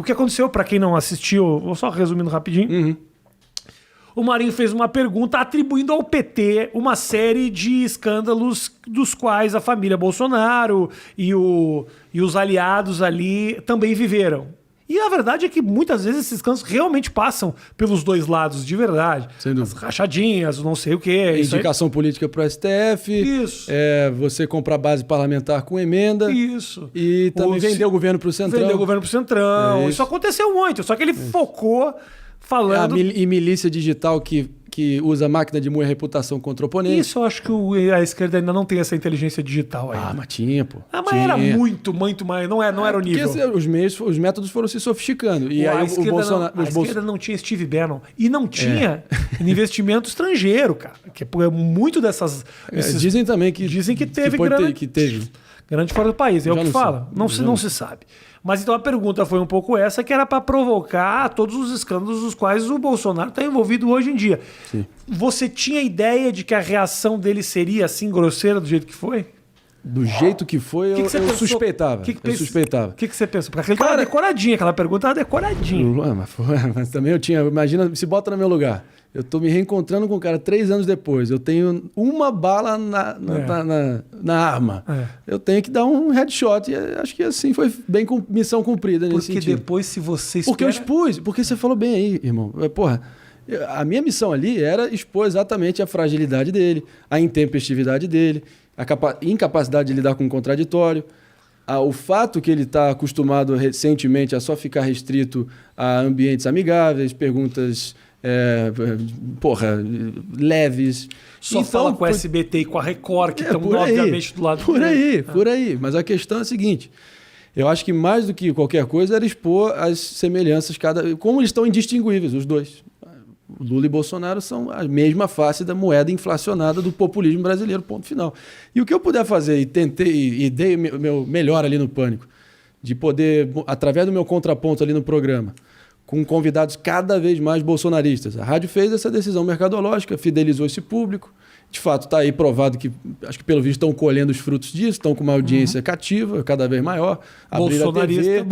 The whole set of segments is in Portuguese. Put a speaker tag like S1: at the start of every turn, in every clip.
S1: o que aconteceu, para quem não assistiu, vou só resumindo rapidinho. O Marinho fez uma pergunta atribuindo ao PT uma série de escândalos dos quais a família Bolsonaro e os aliados ali também viveram. E a verdade é que muitas vezes esses escândalos realmente passam pelos dois lados, de verdade. As rachadinhas, não sei o quê.
S2: Indicação política para o STF.
S1: Isso.
S2: Você comprar base parlamentar com emenda.
S1: Isso.
S2: E também vender o governo para o Centrão.
S1: Vender o governo para o Centrão. Isso aconteceu muito, só que ele focou falando...
S2: E milícia digital que usa máquina de moer reputação contra o oponente.
S1: Isso eu acho que a esquerda ainda não tem essa inteligência digital aí.
S2: Mas tinha, pô.
S1: Mas era muito mais... Não era o nível.
S2: Porque os métodos foram se sofisticando. E aí
S1: a esquerda não tinha Steve Bannon. E não tinha investimento estrangeiro, cara. Que é muito dessas...
S2: Dizem também que...
S1: Dizem que teve grana...
S2: Que teve.
S1: Grande fora do país, é o que fala. Não se sabe. Mas então a pergunta foi um pouco essa, que era para provocar todos os escândalos dos quais o Bolsonaro está envolvido hoje em dia.
S2: Sim.
S1: Você tinha ideia de que a reação dele seria assim grosseira do jeito que foi?
S2: Do jeito que foi, eu suspeitava. Eu suspeitava.
S1: O que você pensou? Porque aquela decoradinha, aquela pergunta era decoradinha.
S2: Mas também eu tinha... Imagina, se bota no meu lugar. Eu tô me reencontrando com o cara 3 anos depois. Eu tenho uma bala na arma. Eu tenho que dar um headshot. E acho que assim foi bem missão cumprida nesse sentido.
S1: Porque depois, se você espera...
S2: Porque eu expus. Porque você falou bem aí, irmão. Porra, a minha missão ali era expor exatamente a fragilidade dele, a intempestividade dele, a incapacidade de lidar com o contraditório. O fato que ele está acostumado recentemente a só ficar restrito a ambientes amigáveis, perguntas... leves.
S1: Só fala com a SBT e com a Record, que estão obviamente do lado
S2: dele. Por aí. Mas a questão é a seguinte: eu acho que mais do que qualquer coisa era expor as semelhanças, como eles estão indistinguíveis, os dois. Lula e Bolsonaro são a mesma face da moeda inflacionada do populismo brasileiro, ponto final. E o que eu puder fazer, e dei o meu melhor ali no Pânico, de poder, através do meu contraponto ali no programa, com convidados cada vez mais bolsonaristas. A rádio fez essa decisão mercadológica, fidelizou esse público. De fato, está aí provado que, acho que pelo visto, estão colhendo os frutos disso, estão com uma audiência cativa, cada vez maior.
S1: Bolsonarista,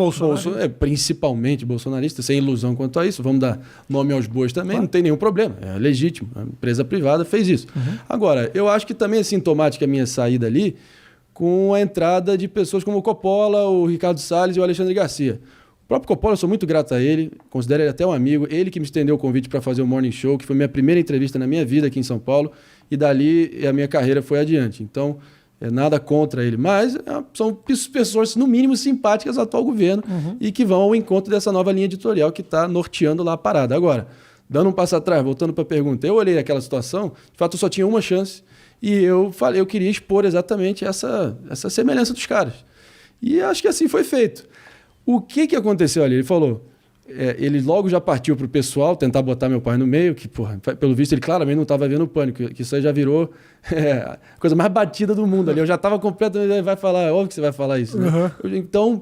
S2: principalmente bolsonarista, sem ilusão quanto a isso. Vamos dar nome aos bois também, não tem nenhum problema, é legítimo. A empresa privada fez isso. Agora, eu acho que também é sintomática a minha saída ali com a entrada de pessoas como o Coppola, o Ricardo Salles e o Alexandre Garcia. O próprio Coppola, eu sou muito grato a ele, considero ele até um amigo, ele que me estendeu o convite para fazer o Morning Show, que foi minha primeira entrevista na minha vida aqui em São Paulo, e dali a minha carreira foi adiante. Então, nada contra ele, mas são pessoas, no mínimo, simpáticas ao atual governo e que vão ao encontro dessa nova linha editorial que está norteando lá a parada. Agora, dando um passo atrás, voltando para a pergunta, eu olhei aquela situação, de fato eu só tinha uma chance, e eu queria expor exatamente essa semelhança dos caras. E acho que assim foi feito. O que aconteceu ali? Ele falou, ele logo já partiu para o pessoal tentar botar meu pai no meio, que, porra, pelo visto, ele claramente não estava vendo o Pânico, que isso aí já virou a coisa mais batida do mundo ali. Eu já estava completamente... Ele vai falar, óbvio que você vai falar isso. Né? Então,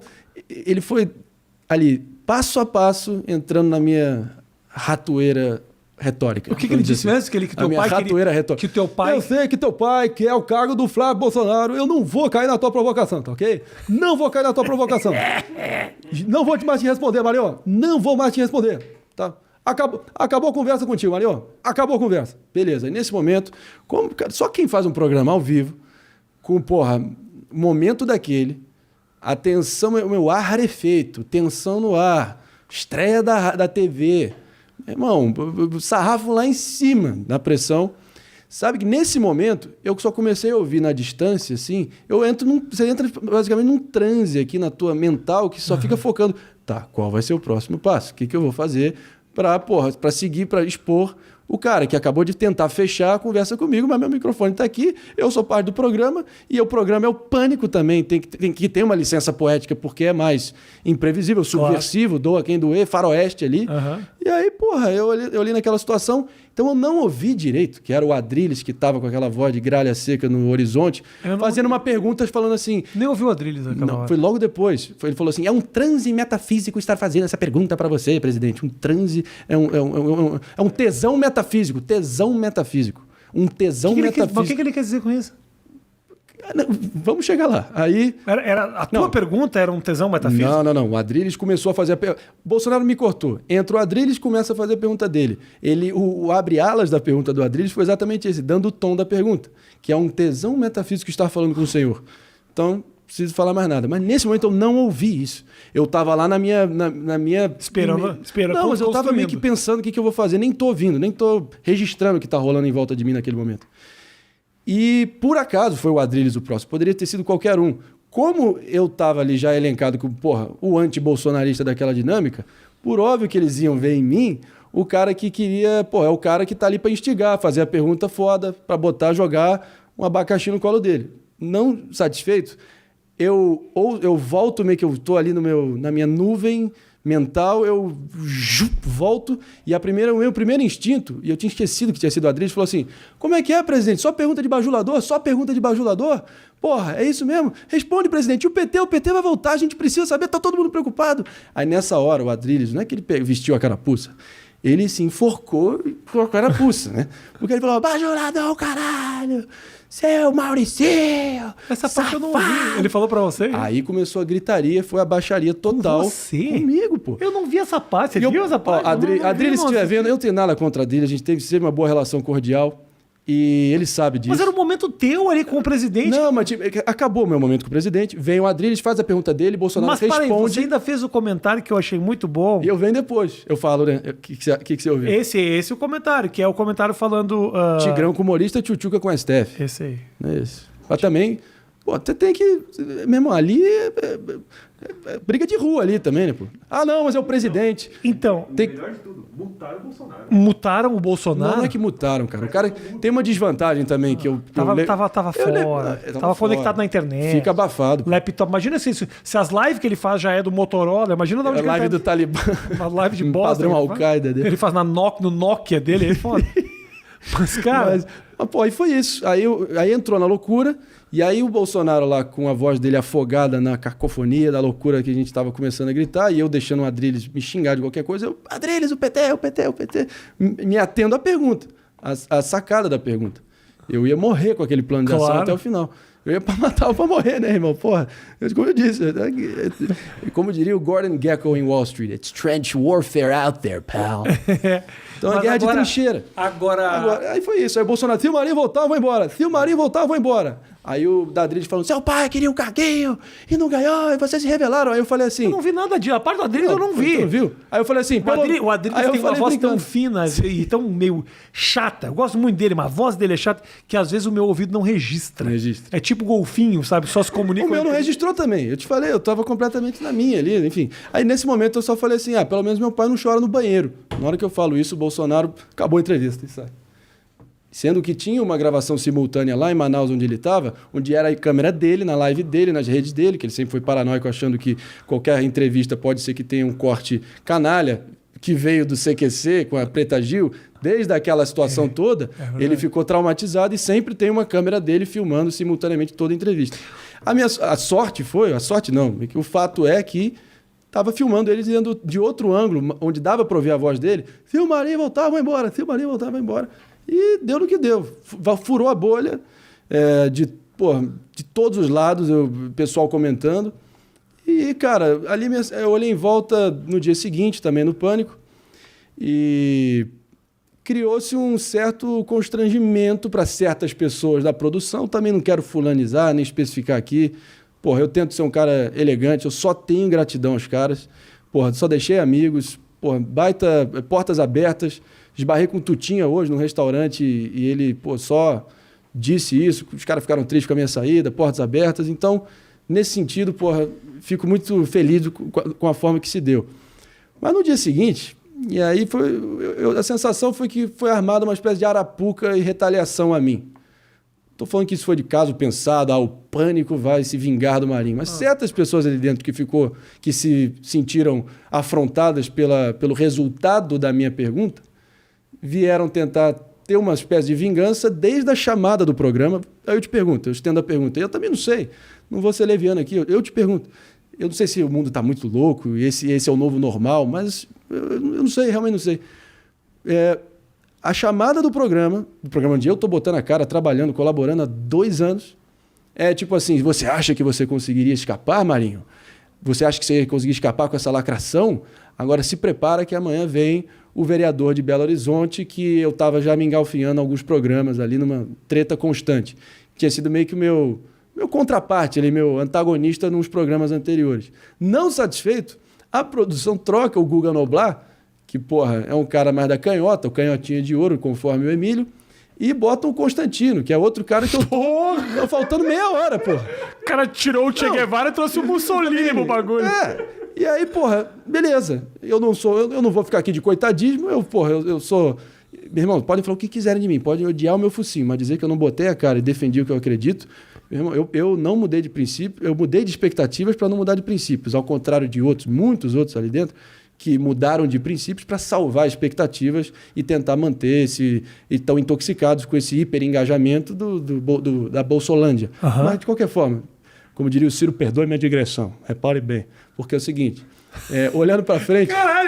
S2: ele foi ali, passo a passo, entrando na minha ratoeira retórica.
S1: O que ele disse mesmo? Que teu pai
S2: ratoeira retórica.
S1: Que teu pai...
S2: Eu sei que teu pai quer o cargo do Flávio Bolsonaro. Eu não vou cair na tua provocação, tá ok? Não vou cair na tua provocação. Não vou mais te responder, Mario. Não vou mais te responder, tá? Acabou a conversa contigo, Mario. Acabou a conversa. Beleza. E nesse momento, só quem faz um programa ao vivo, com, momento daquele, a tensão, meu ar rarefeito, tensão no ar, estreia da TV... Irmão, sarrafo lá em cima na pressão. Sabe que nesse momento, eu só comecei a ouvir na distância, assim, você entra basicamente num transe aqui na tua mental que só fica focando, tá, qual vai ser o próximo passo? O que eu vou fazer para seguir, para expor o cara que acabou de tentar fechar a conversa comigo, mas meu microfone está aqui, eu sou parte do programa, e o programa é o Pânico também, tem que ter uma licença poética, porque é mais imprevisível, subversivo, doa quem doer, faroeste ali. E aí, eu olhei naquela situação, então eu não ouvi direito, que era o Adrilles que estava com aquela voz de gralha seca no horizonte, fazendo uma pergunta, falando assim...
S1: Nem ouvi o Adrilles naquela hora.
S2: Foi logo depois. Ele falou assim, é um transe metafísico estar fazendo essa pergunta para você, presidente. Um transe, é um tesão metafísico. Um tesão metafísico.
S1: O que ele quer dizer com isso?
S2: Vamos chegar lá. Aí...
S1: A tua pergunta era um tesão metafísico?
S2: Não. O Adrilles começou a fazer a pergunta. Bolsonaro me cortou. Entra o Adrilles e começa a fazer a pergunta dele. O abre-alas da pergunta do Adrilles foi exatamente esse, dando o tom da pergunta, que é um tesão metafísico estar falando com o senhor. Então, não preciso falar mais nada. Mas nesse momento eu não ouvi isso. Eu estava lá na minha...
S1: Esperando.
S2: Não, mas eu estava meio que pensando o que eu vou fazer. Nem estou ouvindo, nem estou registrando o que está rolando em volta de mim naquele momento. E, por acaso, foi o Adrilles o próximo. Poderia ter sido qualquer um. Como eu estava ali já elencado como, o anti-bolsonarista daquela dinâmica, por óbvio que eles iam ver em mim o cara que queria... é o cara que está ali para instigar, fazer a pergunta foda, para jogar um abacaxi no colo dele. Não satisfeito, eu volto meio que eu estou ali na minha nuvem mental, eu volto e o meu primeiro instinto, e eu tinha esquecido que tinha sido o Adrilles, falou assim, como é que é, presidente? Só pergunta de bajulador? Só pergunta de bajulador? Porra, é isso mesmo? Responde, presidente, o PT vai voltar, a gente precisa saber, tá todo mundo preocupado. Aí nessa hora o Adrilles, não é que ele vestiu a carapuça, ele se enforcou com a carapuça, né? Porque ele falou, bajulador, caralho! Seu Mauricinho!
S1: Essa parte eu não ouvi. Ele falou pra você?
S2: Aí começou a gritaria, foi a baixaria total.
S1: Com você?
S2: Comigo, pô.
S1: Eu não vi essa parte. Você viu essa parte?
S2: Adrilles, se estiver vendo, eu não tenho nada contra a Adrilles, a gente teve sempre uma boa relação cordial. E ele sabe disso.
S1: Mas era um momento teu ali com o presidente.
S2: Não, mas acabou o meu momento com o presidente. Vem o Adrilles, faz a pergunta dele, Bolsonaro responde.
S1: Mas você ainda fez o comentário que eu achei muito bom.
S2: E eu venho depois. Eu falo, né? O que você ouviu?
S1: Esse é o comentário, que é o comentário falando...
S2: Tigrão com humorista, tchutchuca com a Steph.
S1: Esse aí.
S2: É isso. Mas também... você tem que... Meu irmão, ali é briga de rua ali também, né, pô? Ah, não, mas é o presidente.
S1: Então...
S3: Melhor de tudo, mutaram o Bolsonaro.
S1: Mutaram o Bolsonaro?
S2: Não é que mutaram, cara. O cara tem uma desvantagem também que eu...
S1: Tava fora. Tava conectado na internet.
S2: Fica abafado.
S1: Laptop. Imagina se as lives que ele faz já é do Motorola. Imagina da onde
S2: a live do Talibã.
S1: Uma live de bosta.
S2: Padrão Al-Qaeda dele.
S1: Ele faz no Nokia dele. Ele foda. Mas, cara...
S2: Aí foi isso. Aí entrou na loucura. E aí o Bolsonaro lá com a voz dele afogada na cacofonia da loucura que a gente estava começando a gritar, e eu deixando o Adrilles me xingar de qualquer coisa, Adrilles, o PT, me atendo à pergunta, a sacada da pergunta. Eu ia morrer com aquele plano de ação até o final. Eu ia pra matar ou pra morrer, né, irmão? Porra, como eu disse, como diria o Gordon Gekko em Wall Street, it's trench warfare out there, pal. Então é guerra de trincheira.
S1: Agora...
S2: Aí foi isso. Aí o Bolsonaro, se o Marinho voltar, eu vou embora. Se o Marinho voltar, eu vou embora. Aí o Adrilles falando, seu pai queria um carguinho e não ganhou, e vocês se rebelaram. Aí eu falei assim...
S1: Eu não vi nada disso. A parte do Adrilles eu não vi.
S2: Não viu? Aí eu falei assim...
S1: O Adrilles tem uma voz tão fina e tão meio chata. Eu gosto muito dele, mas a voz dele é chata que às vezes o meu ouvido não registra. É tipo golfinho, sabe? Só se comunica...
S2: O meu não registrou também. Eu te falei, eu tava completamente na minha ali, enfim. Aí nesse momento eu só falei assim, pelo menos meu pai não chora no banheiro. Na hora que eu falo isso, o Bolsonaro acabou a entrevista e sai. Sendo que tinha uma gravação simultânea lá em Manaus, onde ele estava, onde era a câmera dele, na live dele, nas redes dele, que ele sempre foi paranoico, achando que qualquer entrevista pode ser que tenha um corte canalha, que veio do CQC com a Preta Gil, desde aquela situação toda, ele ficou traumatizado e sempre tem uma câmera dele filmando simultaneamente toda a entrevista. A sorte não, o fato é que estava filmando ele dentro de outro ângulo, onde dava para ouvir a voz dele, se o Marinho voltar, vai embora, se o Marinho voltar, vai embora. E deu no que deu. Furou a bolha de todos os lados, o pessoal comentando. E, cara, ali eu olhei em volta no dia seguinte, também no Pânico, e criou-se um certo constrangimento para certas pessoas da produção. Também não quero fulanizar, nem especificar aqui. Eu tento ser um cara elegante, eu só tenho gratidão aos caras. Só deixei amigos, baita, portas abertas. Esbarrei com o Tutinha hoje num restaurante e ele, só disse isso. Os caras ficaram tristes com a minha saída, portas abertas. Então, nesse sentido, fico muito feliz com a forma que se deu. Mas no dia seguinte, e aí a sensação foi que foi armada uma espécie de arapuca e retaliação a mim. Estou falando que isso foi de caso pensado, o Pânico vai se vingar do Marinho. Mas certas pessoas ali dentro que se sentiram afrontadas pelo resultado da minha pergunta, vieram tentar ter uma espécie de vingança desde a chamada do programa. Aí eu te pergunto, eu estendo a pergunta. Eu também não sei, não vou ser leviano aqui. Eu te pergunto, eu não sei se o mundo está muito louco, esse é o novo normal, mas eu não sei, realmente não sei. A chamada do programa onde eu estou botando a cara, trabalhando, colaborando há 2 anos, É tipo assim, você acha que você conseguiria escapar, Marinho? Você acha que você ia conseguir escapar com essa lacração? Agora se prepara que amanhã vem o vereador de Belo Horizonte, que eu estava já me engalfinhando alguns programas ali numa treta constante. Tinha sido meio que o meu contraparte, ali, meu antagonista nos programas anteriores. Não satisfeito, a produção troca o Guga Noblar, que, porra, é um cara mais da canhota, o canhotinha de ouro, conforme o Emílio, e bota o Constantino, que é outro cara que eu tô faltando meia hora, porra.
S1: O cara tirou o Che Guevara e trouxe o Mussolini pro bagulho.
S2: E aí, porra, beleza. Eu não vou ficar aqui de coitadismo, eu sou... Meu irmão, podem falar o que quiserem de mim, podem odiar o meu focinho, mas dizer que eu não botei a cara e defendi o que eu acredito, meu irmão, eu não mudei de princípio, eu mudei de expectativas para não mudar de princípios, ao contrário de outros, muitos outros ali dentro, que mudaram de princípios para salvar expectativas e tentar manter e estão intoxicados com esse hiperengajamento da Bolsolândia.
S1: Uhum.
S2: Mas, de qualquer forma, como diria o Ciro, perdoe minha digressão, repare bem, porque é o seguinte, olhando para frente...
S1: Caralho,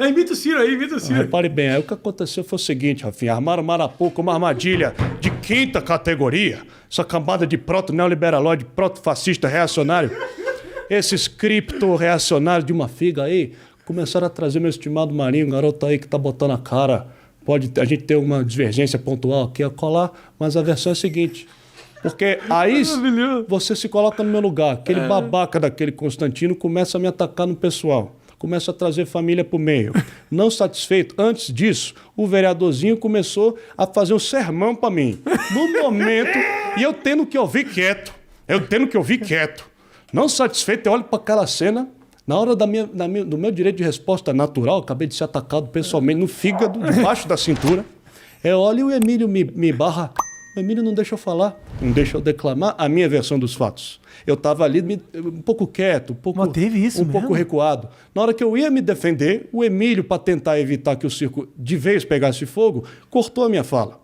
S1: imita o Ciro aí, imita o Ciro.
S4: Repare bem, aí o que aconteceu foi o seguinte, Rafinha, armaram Marapuca uma armadilha de 5ª categoria, essa camada de proto-neoliberalóide, proto-fascista reacionário, esses cripto-reacionários de uma figa aí, começaram a trazer meu estimado Marinho, garoto aí que tá botando a cara, pode a gente ter uma divergência pontual aqui a colar, mas a versão é a seguinte... Porque aí você se coloca no meu lugar. Aquele babaca daquele Constantino começa a me atacar no pessoal. Começa a trazer família pro meio. Não satisfeito, antes disso, o vereadorzinho começou a fazer um sermão para mim. No momento, e eu tendo que ouvir quieto. Não satisfeito, eu olho para aquela cena. Na hora do meu direito de resposta natural, acabei de ser atacado pessoalmente no fígado, debaixo da cintura. Eu olho e o Emílio me barra. O Emílio não deixa eu falar, não deixa eu declamar a minha versão dos fatos. Eu estava ali um pouco quieto, um pouco recuado. Na hora que eu ia me defender, o Emílio, para tentar evitar que o circo de vez pegasse fogo, cortou a minha fala.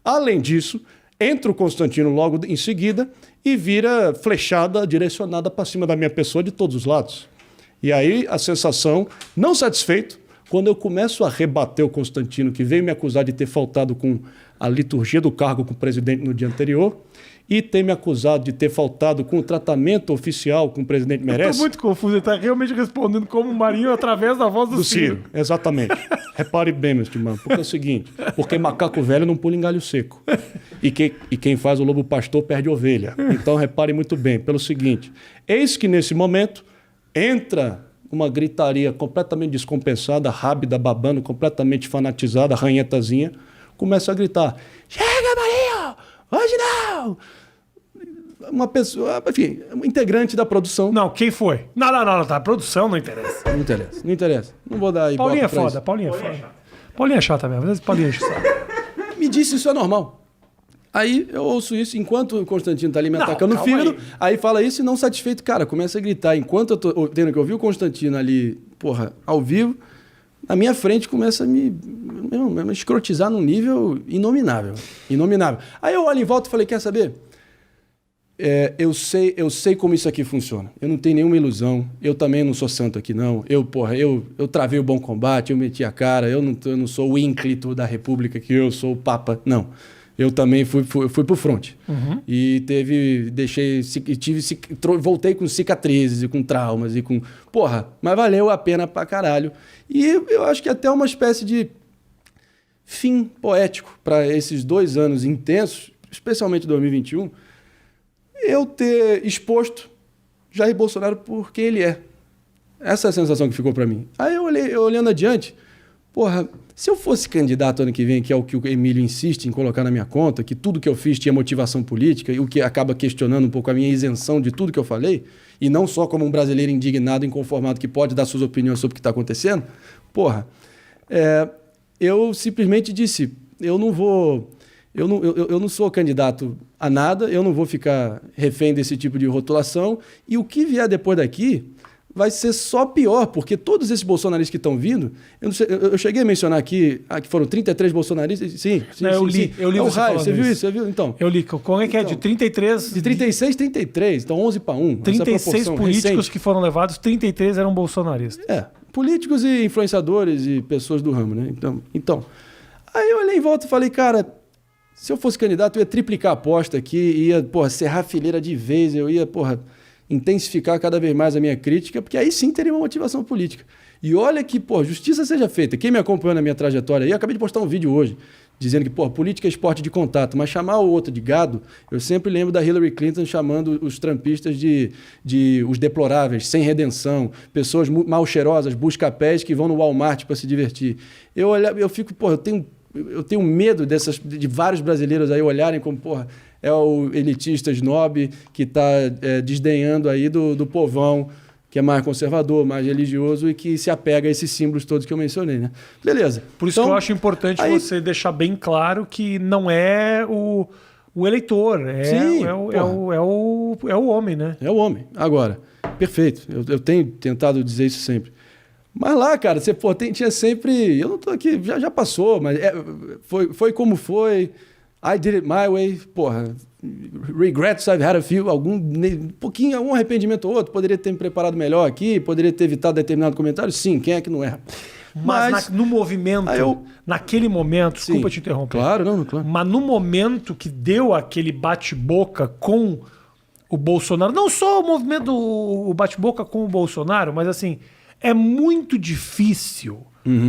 S4: Além disso, entra o Constantino logo em seguida e vira flechada direcionada para cima da minha pessoa de todos os lados. E aí a sensação, não satisfeito, quando eu começo a rebater o Constantino, que veio me acusar de ter faltado com a liturgia do cargo com o presidente no dia anterior, e ter me acusado de ter faltado com o tratamento oficial que o presidente merece...
S1: Eu tô muito confuso, ele tá realmente respondendo como o Marinho através da voz do Ciro.
S4: Exatamente. Repare bem, meu estimado, porque é o seguinte, porque macaco velho não pula em galho seco. E quem faz o lobo pastor perde ovelha. Então repare muito bem, pelo seguinte, eis que nesse momento entra... uma gritaria completamente descompensada, rábida, babando, completamente fanatizada, ranhetazinha, começa a gritar, chega, Marinho! Hoje não! Uma pessoa, enfim, um integrante da produção.
S1: Não, quem foi? Não, tá, a produção não interessa.
S2: Não interessa. Não vou dar aí.
S1: Paulinha é foda, Paulinha é foda. Paulinha é chata mesmo, Paulinha é chata.
S2: Me disse isso é normal. Aí eu ouço isso, enquanto o Constantino tá ali me atacando no fígado, aí fala isso e não satisfeito, cara, começa a gritar. Enquanto eu tô tendo que ouvir o Constantino ali, porra, ao vivo, na minha frente começa a me escrotizar num nível inominável. Aí eu olho em volta e falei, quer saber? Eu sei como isso aqui funciona. Eu não tenho nenhuma ilusão. Eu também não sou santo aqui, não. Eu travei o bom combate, eu meti a cara, eu não sou o ínclito da república, que eu sou o papa, não. Eu também fui pro front.
S1: Uhum.
S2: E voltei com cicatrizes e com traumas e com... Porra, mas valeu a pena pra caralho. E eu acho que até uma espécie de fim poético para esses 2 anos intensos, especialmente 2021, eu ter exposto Jair Bolsonaro por quem ele é. Essa é a sensação que ficou para mim. Aí eu olhando adiante, porra... Se eu fosse candidato ano que vem, que é o que o Emílio insiste em colocar na minha conta, que tudo que eu fiz tinha motivação política, e o que acaba questionando um pouco a minha isenção de tudo que eu falei, e não só como um brasileiro indignado, inconformado, que pode dar suas opiniões sobre o que está acontecendo, porra, eu simplesmente disse, eu não sou candidato a nada, eu não vou ficar refém desse tipo de rotulação, e o que vier depois daqui... vai ser só pior, porque todos esses bolsonaristas que estão vindo... Eu cheguei a mencionar aqui que foram 33 bolsonaristas. Sim,
S1: eu li
S2: o raio, você viu isso? Você viu? Então,
S1: eu li. Como é que é? De 33...
S2: De 36, 33. Então, 11 para 1.
S1: 36 políticos recente. Que foram levados, 33 eram bolsonaristas.
S2: Políticos e influenciadores e pessoas do ramo, né? Então, aí eu olhei em volta e falei, cara, Se eu fosse candidato, eu ia triplicar a aposta aqui, ia, porra, serrar a fileira de vez, eu ia, porra, intensificar cada vez mais a minha crítica, porque aí sim teria uma motivação política. E olha que, pô, justiça seja feita. Quem me acompanhou na minha trajetória aí, eu acabei de postar um vídeo hoje, dizendo que, pô, política é esporte de contato, mas chamar o outro de gado, eu sempre lembro da Hillary Clinton chamando os trumpistas de os deploráveis, sem redenção, pessoas mal cheirosas, busca-pés que vão no Walmart para se divertir. Eu fico, pô, eu tenho medo de vários brasileiros aí olharem como, porra, é o elitista snob que está desdenhando aí do povão, que é mais conservador, mais religioso e que se apega a esses símbolos todos que eu mencionei, né? Beleza.
S1: Por isso
S2: então,
S1: que eu acho importante você deixar bem claro que não é o eleitor,
S2: Sim,
S1: é o homem, né?
S2: É o homem. Agora, perfeito. Eu tenho tentado dizer isso sempre. Mas lá, cara, você tinha sempre... Eu não tô aqui, já passou, mas foi como foi. I did it my way. Porra, regrets I've had a few. Algum arrependimento ou outro. Poderia ter me preparado melhor aqui, poderia ter evitado determinado comentário. Sim, quem é que não erra?
S1: Mas no movimento, naquele momento, desculpa te interromper.
S2: Claro.
S1: Mas no momento que deu aquele bate-boca com o Bolsonaro, não só o movimento, o bate-boca com o Bolsonaro, mas assim... É muito difícil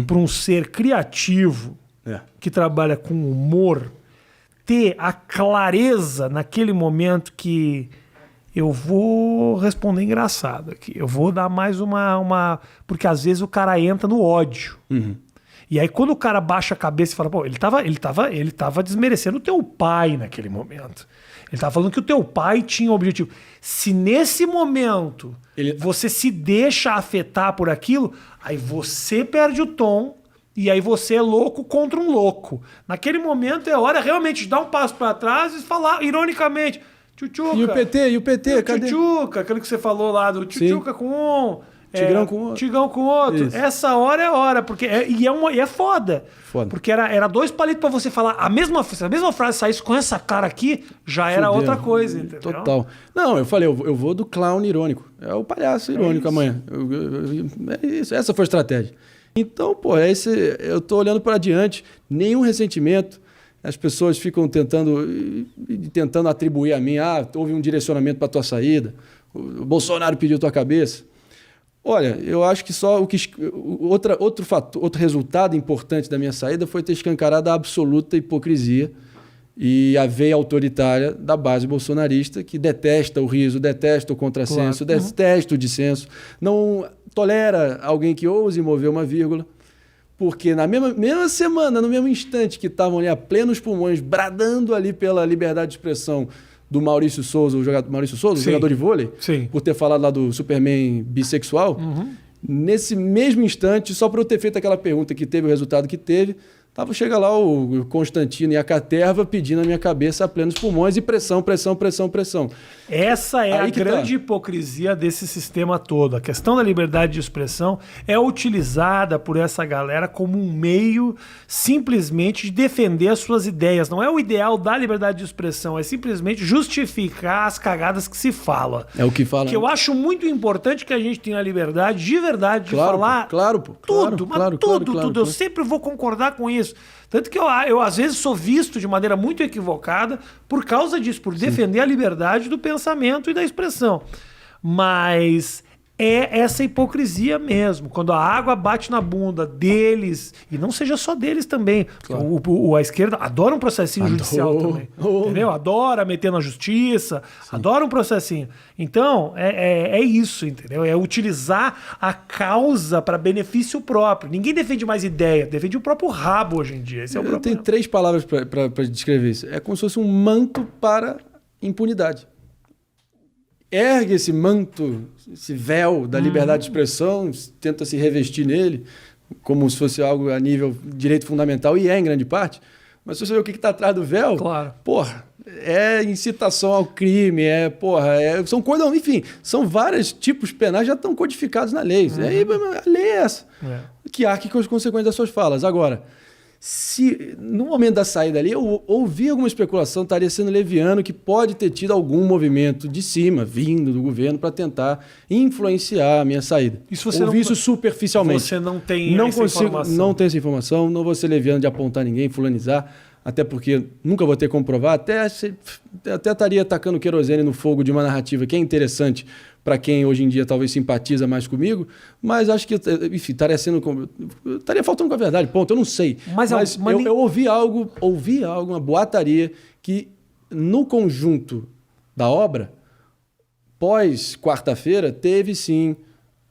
S1: para um ser criativo que trabalha com humor ter a clareza naquele momento que eu vou responder engraçado aqui. Eu vou dar mais uma... Porque às vezes o cara entra no ódio. E aí quando o cara baixa a cabeça e fala, pô, ele tava desmerecendo o teu pai naquele momento. Ele tava falando que o teu pai tinha um objetivo. Se nesse momento você se deixa afetar por aquilo, aí você perde o tom e aí você é louco contra um louco. Naquele momento é hora realmente de dar um passo para trás e falar ironicamente, tchutchuca.
S2: E o PT, cadê?
S1: Tchutchuca, aquilo que você falou lá do tchutchuca com um...
S2: Tigrão com outro.
S1: Isso. Essa hora é a hora. Porque é foda. Porque era 2 palitos pra você falar. Se a mesma frase saísse com essa cara aqui, já era outra coisa, entendeu?
S2: Total. Não, eu falei, eu vou do clown irônico. É o palhaço irônico amanhã. É isso. Essa foi a estratégia. Então, pô, eu tô olhando para adiante. Nenhum ressentimento. As pessoas ficam tentando atribuir a mim. Houve um direcionamento para tua saída. O Bolsonaro pediu tua cabeça. Olha, eu acho que só outro resultado importante da minha saída foi ter escancarado a absoluta hipocrisia e a veia autoritária da base bolsonarista, que detesta o riso, detesta o contrassenso, detesta o dissenso, não tolera alguém que ouse mover uma vírgula, porque na mesma semana, no mesmo instante que estavam ali a plenos pulmões, bradando ali pela liberdade de expressão do Maurício Souza, o jogador de vôlei, por ter falado lá do Superman bissexual, nesse mesmo instante, só para eu ter feito aquela pergunta que teve o resultado que teve, chega lá o Constantino e a Caterva pedindo a minha cabeça a plenos pulmões e pressão.
S1: Essa é a grande hipocrisia desse sistema todo. A questão da liberdade de expressão é utilizada por essa galera como um meio simplesmente de defender as suas ideias. Não é o ideal da liberdade de expressão, é simplesmente justificar as cagadas que se fala.
S2: É o que fala.
S1: Que eu acho muito importante que a gente tenha a liberdade, de verdade, de falar tudo. Eu sempre vou concordar com isso. Tanto que eu às vezes sou visto de maneira muito equivocada por causa disso, por defender a liberdade do pensamento e da expressão. Mas é essa hipocrisia mesmo. Quando a água bate na bunda deles, e não seja só deles também. A esquerda adora um processinho judicial também. Entendeu? Adora meter na justiça, adora um processinho. Então, é isso, entendeu? É utilizar a causa para benefício próprio. Ninguém defende mais ideia, defende o próprio rabo hoje em dia. Esse é o problema.
S2: Eu tenho 3 palavras para descrever isso. É como se fosse um manto para impunidade. Ergue esse manto, esse véu da liberdade de expressão, tenta se revestir nele, como se fosse algo a nível direito fundamental, e em grande parte. Mas se você ver o que está atrás do véu, é incitação ao crime, são coisas, enfim, são vários tipos penais já estão codificados na lei. A lei é essa. Que arque com as consequências das suas falas. Agora, se no momento da saída ali eu ouvi alguma especulação, estaria sendo leviano, que pode ter tido algum movimento de cima, vindo do governo, para tentar influenciar a minha saída. Ouvi isso superficialmente.
S1: Você não tem essa informação.
S2: Não tenho essa informação, não vou ser leviano de apontar ninguém, fulanizar. até porque nunca vou ter como provar, até estaria tacando querosene no fogo de uma narrativa que é interessante para quem hoje em dia talvez simpatiza mais comigo, mas acho que, enfim, estaria faltando com a verdade, ponto, eu não sei.
S1: Mas
S2: eu ouvi algo, uma boataria que no conjunto da obra, pós quarta-feira, teve sim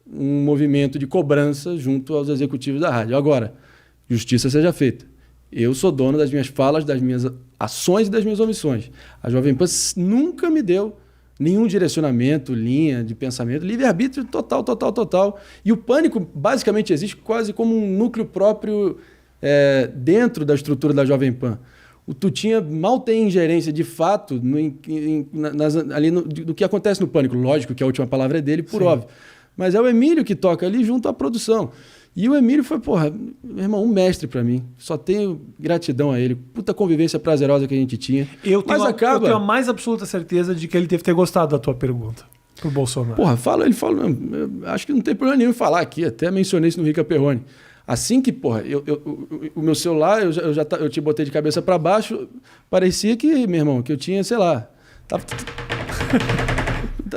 S2: um movimento de cobrança junto aos executivos da rádio. Agora, justiça seja feita. Eu sou dono das minhas falas, das minhas ações e das minhas omissões. A Jovem Pan nunca me deu nenhum direcionamento, linha de pensamento, livre-arbítrio total. E o Pânico basicamente existe quase como um núcleo próprio dentro da estrutura da Jovem Pan. O Tutinha mal tem ingerência de fato do que acontece no Pânico. Lógico que a última palavra é dele, por óbvio. Mas é o Emílio que toca ali junto à produção. E o Emílio foi, meu irmão, um mestre pra mim. Só tenho gratidão a ele. Puta convivência prazerosa que a gente tinha.
S1: Eu tenho a mais absoluta certeza de que ele deve ter gostado da tua pergunta pro Bolsonaro.
S2: Ele fala, acho que não tem problema nenhum em falar aqui. Até mencionei isso no Rica Perrone. Assim que, o meu celular, eu te botei de cabeça pra baixo, parecia que, meu irmão, que eu tinha, sei lá...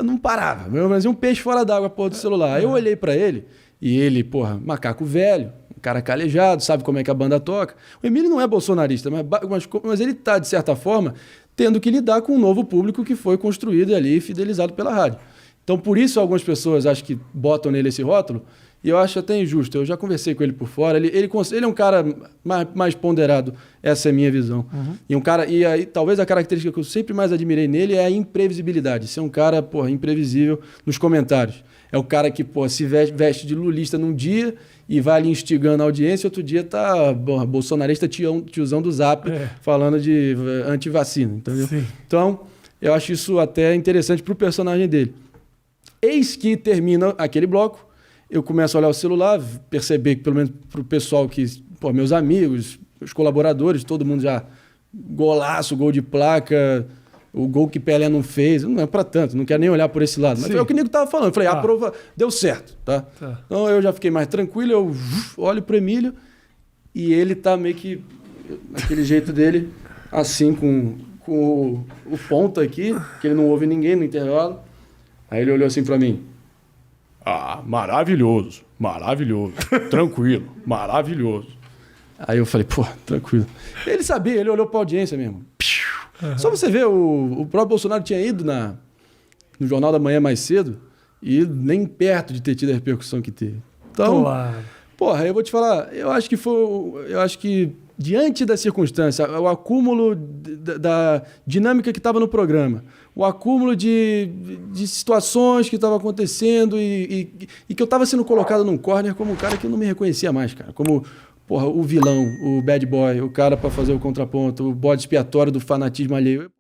S2: não parava. Mas um peixe fora d'água, do celular. Aí eu olhei pra ele... E ele, macaco velho, um cara calejado, sabe como é que a banda toca. O Emílio não é bolsonarista, mas ele está, de certa forma, tendo que lidar com um novo público que foi construído ali e fidelizado pela rádio. Então, por isso, algumas pessoas acho que botam nele esse rótulo, e eu acho até injusto. Eu já conversei com ele por fora, ele é um cara mais ponderado, essa é a minha visão. Uhum. E aí, talvez a característica que eu sempre mais admirei nele é a imprevisibilidade, ser um cara, imprevisível nos comentários. É o cara que, se veste de lulista num dia e vai ali instigando a audiência, outro dia tá bolsonarista tiozão do Zap falando de antivacina, entendeu? Sim. Então, eu acho isso até interessante pro personagem dele. Eis que termina aquele bloco, eu começo a olhar o celular, perceber que, pelo menos pro pessoal que, meus amigos, os colaboradores, todo mundo já golaço, gol de placa... O gol que Pelé não fez, não é para tanto, não quero nem olhar por esse lado. Mas foi o que o Nico estava falando. Eu falei, a prova deu certo, tá? Então eu já fiquei mais tranquilo, eu olho pro Emílio e ele tá meio que, aquele jeito dele, assim, com o ponto aqui, que ele não ouve ninguém no intervalo. Aí ele olhou assim para mim.
S4: Maravilhoso, tranquilo, maravilhoso.
S2: Aí eu falei, tranquilo. Ele sabia, ele olhou pra audiência mesmo. Uhum. Só você ver, o próprio Bolsonaro tinha ido no Jornal da Manhã mais cedo e nem perto de ter tido a repercussão que teve. Então, eu vou te falar, eu acho que diante da circunstância, o acúmulo da dinâmica que estava no programa, o acúmulo de situações que estavam acontecendo e que eu estava sendo colocado num corner como um cara que eu não me reconhecia mais, cara, como... o vilão, o bad boy, o cara para fazer o contraponto, o bode expiatório do fanatismo alheio.